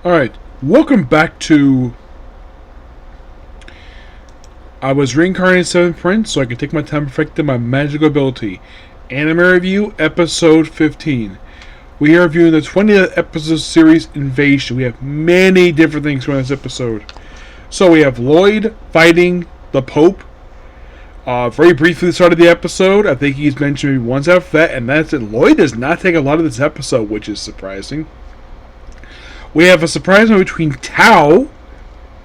Alright, welcome back to... I was reincarnated 7th Prince so I could take my time perfecting my magical ability. Anime Review, Episode 15. We are reviewing the 20th episode series, Invasion. We have many different things from this episode. So we have Lloyd fighting the Pope. Very briefly at the start of the episode. I think he's mentioned maybe once after that, and that's it. Lloyd does not take a lot of this episode, which is surprising. We have a surprise moment between Tao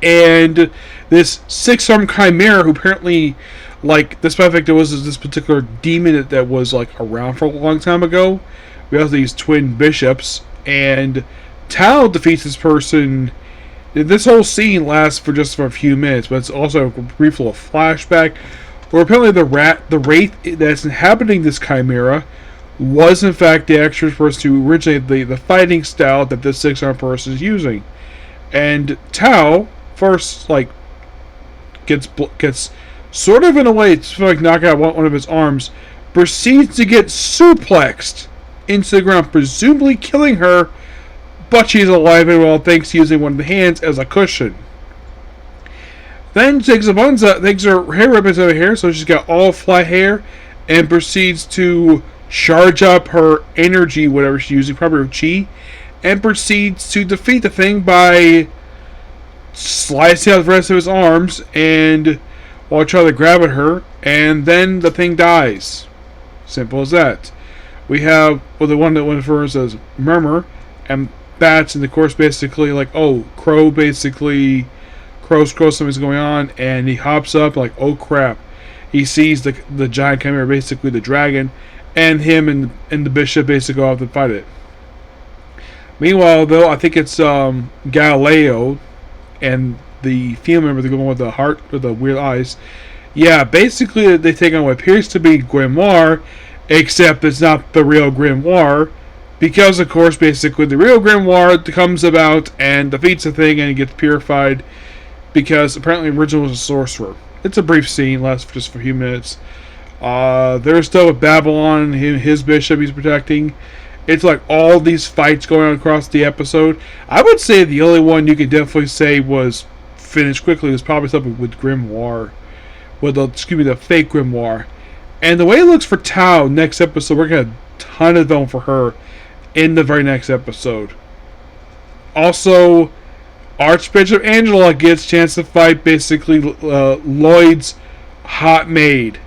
and this six-armed chimera who apparently, despite the fact there was this particular demon that was, around for a long time ago. We have these twin bishops, and Tao defeats this person. This whole scene lasts for just for a few minutes, but it's also a brief little flashback where apparently the wraith that's inhabiting this chimera was in fact the actual person who originated the fighting style that this six-armed person is using. And Tao first gets sort of in a way to knock out one of his arms, proceeds to get suplexed into the ground, presumably killing her, but she's alive and well thanks to using one of the hands as a cushion. Then takes her hair ribbons out of her hair, so she's got all flat hair, and proceeds to charge up her energy, whatever she's using, probably her chi, and proceeds to defeat the thing by slicing out the rest of his arms, and while trying to grab at her, and then the thing dies. Simple as that. We have the one that went first as Murmur, and bats, and of course basically Crow basically crows something's going on, and he hops up oh crap. He sees the giant chimera, basically the dragon, and him and the bishop basically go out to fight it. Meanwhile, though, I think it's Galileo and the female member, the one with the heart with the weird eyes. Yeah, basically they take on what appears to be Grimoire, except it's not the real Grimoire, because of course basically the real Grimoire comes about and defeats the thing and he gets purified, because apparently the original was a sorcerer. It's a brief scene, lasts just for a few minutes. There's still with Babylon, his bishop he's protecting. It's all these fights going on across the episode. I would say the only one you could definitely say was finished quickly was probably something with Grimoire. The fake Grimoire. And the way it looks for Tao next episode, we're going to have a ton of film for her in the very next episode. Also, Archbishop Angela gets a chance to fight basically Lloyd's hot maid.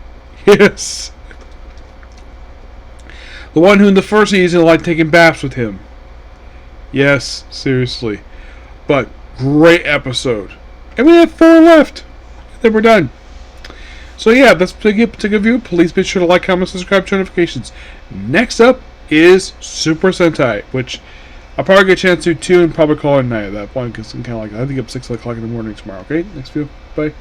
Yes. The one who in the first season liked taking baths with him. Yes, seriously. But great episode. And we have 4 left. Then we're done. So yeah, that's a good review. Please be sure to like, comment, subscribe, turn notifications. Next up is Super Sentai, which I'll probably get a chance to do too, and probably call it night at that point, because I'm kind of I think I'm 6 o'clock in the morning tomorrow. Okay, next video. Bye.